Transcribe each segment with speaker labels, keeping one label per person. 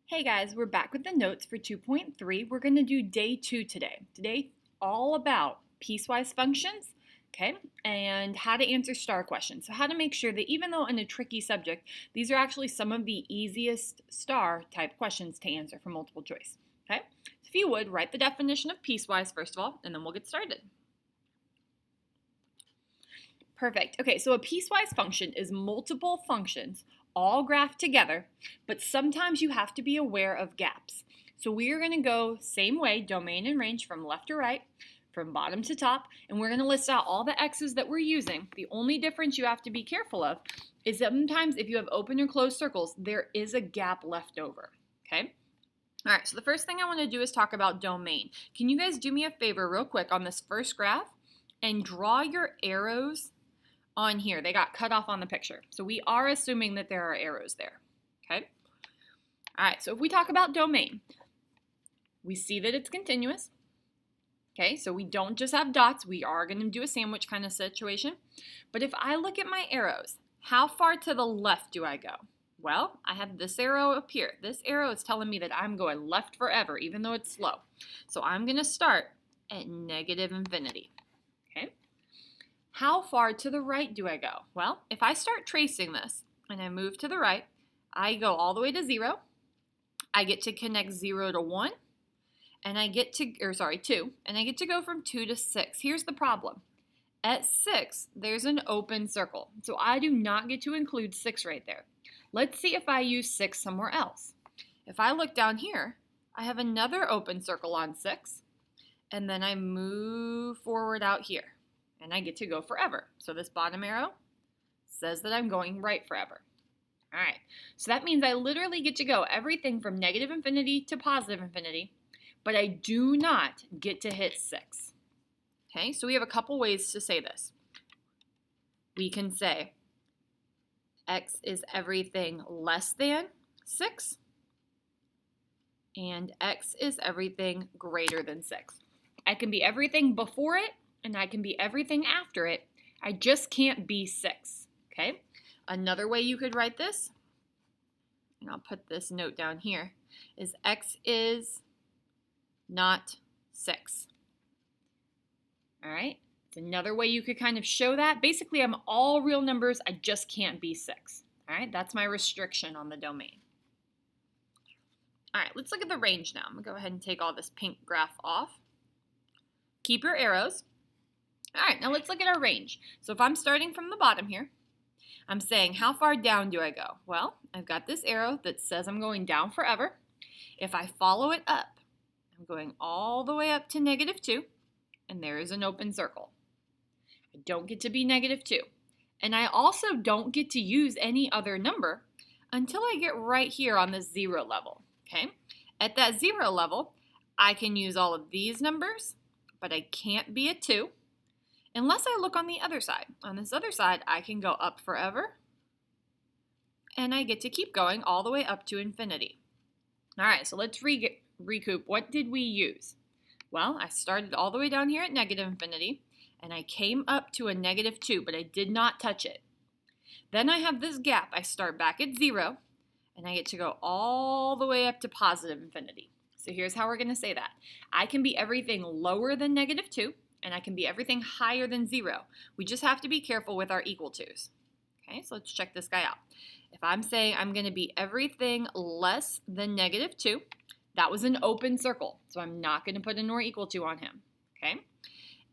Speaker 1: Hey guys, we're back with the notes for 2.3. We're going to do day 2 today. Today, all about piecewise functions, okay, and how to answer star questions. So how to make sure that even though in a tricky subject, these are actually some of the easiest star type questions to answer for multiple choice, okay? So if you would, write the definition of piecewise first of all, and then we'll get started. Perfect. Okay, so a piecewise function is multiple functions all graphed together, but sometimes you have to be aware of gaps. So we are going to go same way, domain and range from left to right, from bottom to top, and we're going to list out all the x's that we're using. The only difference you have to be careful of is that sometimes if you have open or closed circles, there is a gap left over, okay? All right, so the first thing I want to do is talk about domain. Can you guys do me a favor real quick on this first graph and draw your arrows on here? They got cut off on the picture. So we are assuming that there are arrows there, okay? All right, so if we talk about domain, we see that it's continuous, okay? So we don't just have dots. We are going to do a sandwich kind of situation. But if I look at my arrows, how far to the left do I go? Well, I have this arrow up here. This arrow is telling me that I'm going left forever, even though it's slow. So I'm going to start at negative infinity, okay? How far to the right do I go? Well, if I start tracing this and I move to the right, I go all the way to 0. I get to connect 0 to 1, and I get to, 2, and I get to go from 2 to 6. Here's the problem. At 6, there's an open circle, so I do not get to include 6 right there. Let's see if I use 6 somewhere else. If I look down here, I have another open circle on 6, and then I move forward out here. And I get to go forever. So this bottom arrow says that I'm going right forever. All right, so that means I literally get to go everything from negative infinity to positive infinity, but I do not get to hit 6. Okay, so we have a couple ways to say this. We can say x is everything less than 6, and x is everything greater than 6. I can be everything before it, and I can be everything after it. I just can't be 6, okay? Another way you could write this, and I'll put this note down here, is x is not 6. All right? It's another way you could kind of show that. Basically, I'm all real numbers. I just can't be 6. All right? That's my restriction on the domain. All right, let's look at the range now. I'm going to go ahead and take all this pink graph off. Keep your arrows. All right, now let's look at our range. So if I'm starting from the bottom here, I'm saying how far down do I go? Well, I've got this arrow that says I'm going down forever. If I follow it up, I'm going all the way up to negative 2, and there is an open circle. I don't get to be negative 2. And I also don't get to use any other number until I get right here on this 0 level, okay? At that 0 level, I can use all of these numbers, but I can't be a 2. Unless I look on the other side. On this other side, I can go up forever, and I get to keep going all the way up to infinity. All right, so let's recoup. What did we use? Well, I started all the way down here at negative infinity, and I came up to a negative 2, but I did not touch it. Then I have this gap. I start back at 0, and I get to go all the way up to positive infinity. So here's how we're going to say that. I can be everything lower than negative 2, and I can be everything higher than 0. We just have to be careful with our equal to's. Okay, so let's check this guy out. If I'm saying I'm going to be everything less than negative 2, that was an open circle, so I'm not going to put a nor equal to on him. Okay,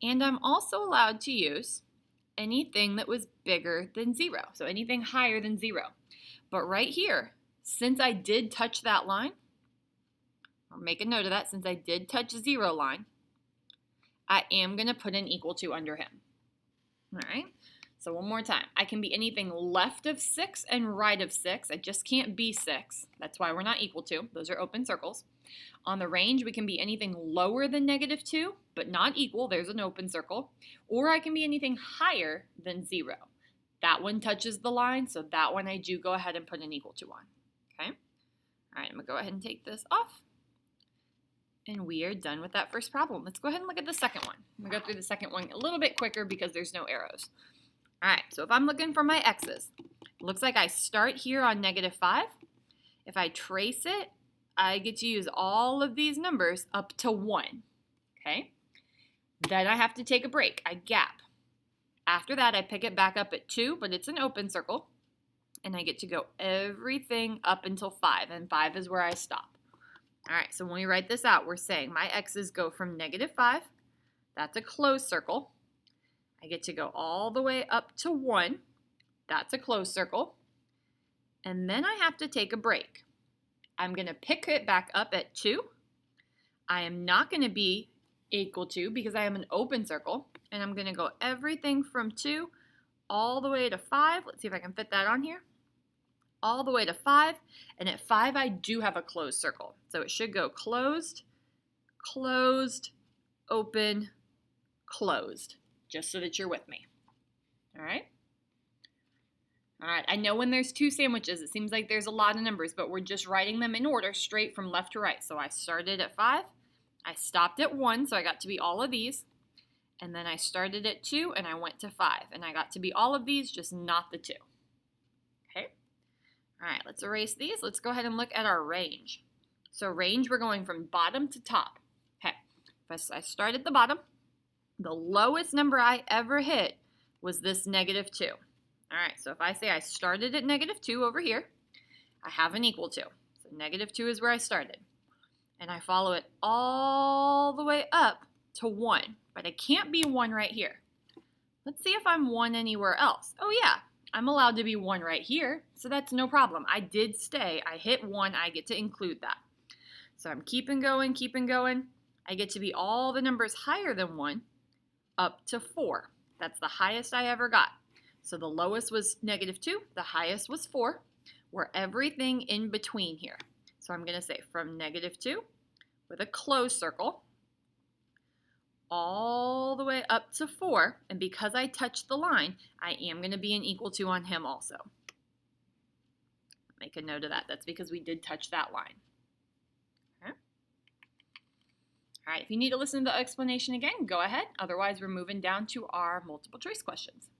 Speaker 1: and I'm also allowed to use anything that was bigger than 0, so anything higher than 0. But right here, since I did touch that line, or make a note of that, since I did touch 0 line, I am going to put an equal to under him. All right, so one more time. I can be anything left of 6 and right of 6. I just can't be 6. That's why we're not equal to. Those are open circles. On the range, we can be anything lower than negative 2, but not equal. There's an open circle. Or I can be anything higher than 0. That one touches the line, so that one I do go ahead and put an equal to on. Okay? All right, I'm going to go ahead and take this off. And we are done with that first problem. Let's go ahead and look at the second one. I'm going to go through the second one a little bit quicker because there's no arrows. All right, so if I'm looking for my x's, it looks like I start here on negative 5. If I trace it I get to use all of these numbers up to 1, okay? Then I have to take a break. I gap. After that, I pick it back up at 2, but it's an open circle, and I get to go everything up until 5, and 5 is where I stop. All right, so when we write this out, we're saying my x's go from -5, that's a closed circle. I get to go all the way up to 1, that's a closed circle. And then I have to take a break. I'm going to pick it back up at 2. I am not going to be equal to because I am an open circle. And I'm going to go everything from 2 all the way to 5. Let's see if I can fit that on here. All the way to 5. And at 5, I do have a closed circle. So it should go closed, closed, open, closed, just so that you're with me. All right? All right, I know when there's 2 sandwiches, it seems like there's a lot of numbers, but we're just writing them in order straight from left to right. So I started at 5, I stopped at 1, so I got to be all of these. And then I started at 2, and I went to 5. And I got to be all of these, just not the 2. Okay? All right, let's erase these. Let's go ahead and look at our range. So range, we're going from bottom to top. Okay, if I start at the bottom, the lowest number I ever hit was this -2. All right, so if I say I started at -2 over here, I have an equal to. So -2 is where I started. And I follow it all the way up to 1. But I can't be 1 right here. Let's see if I'm 1 anywhere else. Oh yeah, I'm allowed to be 1 right here. So that's no problem. I did stay. I hit 1. I get to include that. So I'm keeping going, keeping going. I get to be all the numbers higher than 1 up to 4. That's the highest I ever got. So the lowest was -2, the highest was 4. We're everything in between here. So I'm going to say from -2 with a closed circle all the way up to 4. And because I touched the line, I am going to be an equal to on him also. Make a note of that. That's because we did touch that line. Okay. All right, if you need to listen to the explanation again, go ahead. Otherwise, we're moving down to our multiple choice questions.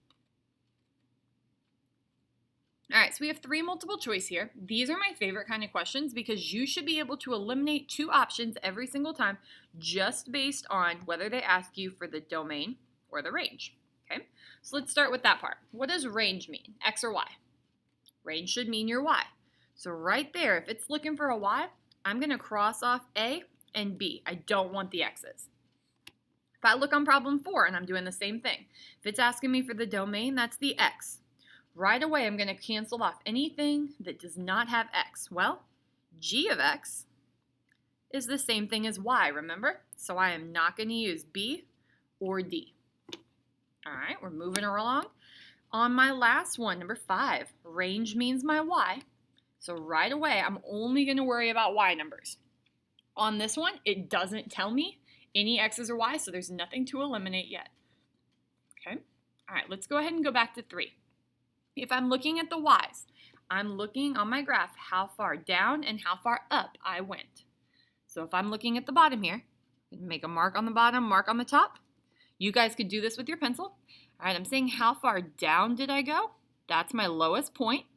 Speaker 1: All right, so we have 3 multiple choice here. These are my favorite kind of questions because you should be able to eliminate 2 options every single time just based on whether they ask you for the domain or the range. Okay, so let's start with that part. What does range mean, X or Y? Range should mean your Y. So right there, if it's looking for a Y, I'm going to cross off A and B. I don't want the X's. If I look on problem 4 and I'm doing the same thing, if it's asking me for the domain, that's the X. Right away, I'm going to cancel off anything that does not have X. Well, G of X is the same thing as Y, remember? So I am not going to use B or D. All right, we're moving along. On my last one, number 5, range means my Y. So right away, I'm only going to worry about Y numbers. On this one, it doesn't tell me any X's or Y's, so there's nothing to eliminate yet. Okay, all right, let's go ahead and go back to 3. If I'm looking at the Y's, I'm looking on my graph how far down and how far up I went. So if I'm looking at the bottom here, make a mark on the bottom, mark on the top. You guys could do this with your pencil. All right, I'm saying how far down did I go? That's my lowest point.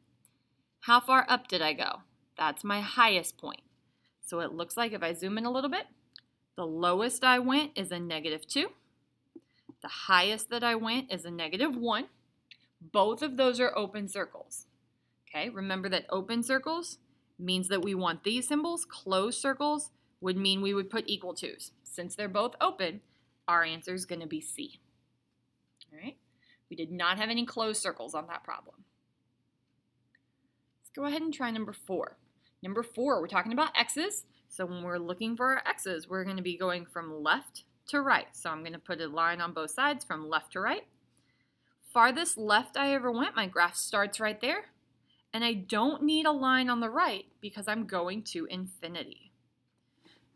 Speaker 1: How far up did I go? That's my highest point. So it looks like if I zoom in a little bit, the lowest I went is a -2. The highest that I went is a -1. Both of those are open circles. Okay, remember that open circles means that we want these symbols. Closed circles would mean we would put equal to's. Since they're both open, our answer is going to be C. All right, we did not have any closed circles on that problem. Let's go ahead and try number 4. Number 4, we're talking about X's. So when we're looking for our X's, we're going to be going from left to right. So I'm going to put a line on both sides from left to right. Farthest left I ever went, my graph starts right there. And I don't need a line on the right because I'm going to infinity.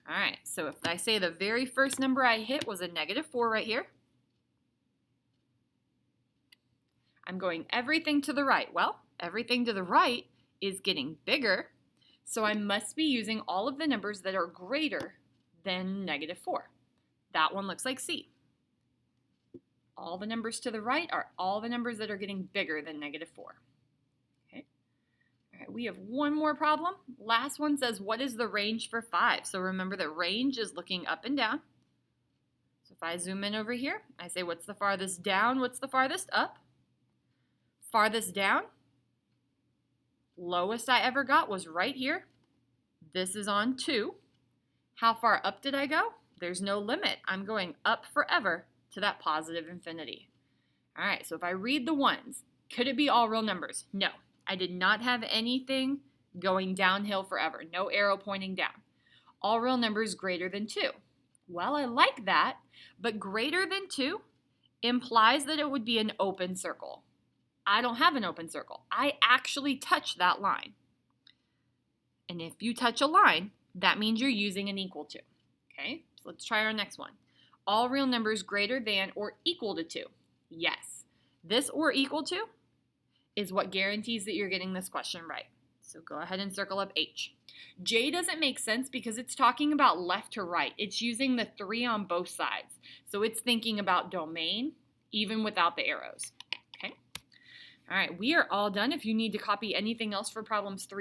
Speaker 1: All right, so if I say the very first number I hit was a -4 right here, I'm going everything to the right. Well, everything to the right is getting bigger, so I must be using all of the numbers that are greater than -4. That one looks like C. All the numbers to the right are all the numbers that are getting bigger than -4. Okay. All right, We have one more problem. Last one says, what is the range for 5? So remember that range is looking up and down. So if I zoom in over here, I say, what's the farthest down? What's the farthest up? Farthest down, lowest I ever got was right here. This is on 2. How far up did I go? There's no limit. I'm going up forever to that positive infinity. All right, so if I read the ones, could it be all real numbers? No. I did not have anything going downhill forever. No arrow pointing down. All real numbers greater than 2. Well, I like that, but greater than 2 implies that it would be an open circle. I don't have an open circle. I actually touch that line. And if you touch a line, that means you're using an equal to. Okay, so let's try our next one. All real numbers greater than or equal to 2. Yes, this or equal to is what guarantees that you're getting this question right. So go ahead and circle up H. J doesn't make sense because it's talking about left to right. It's using the 3 on both sides. So it's thinking about domain even without the arrows. Okay. All right, we are all done. If you need to copy anything else for problems 3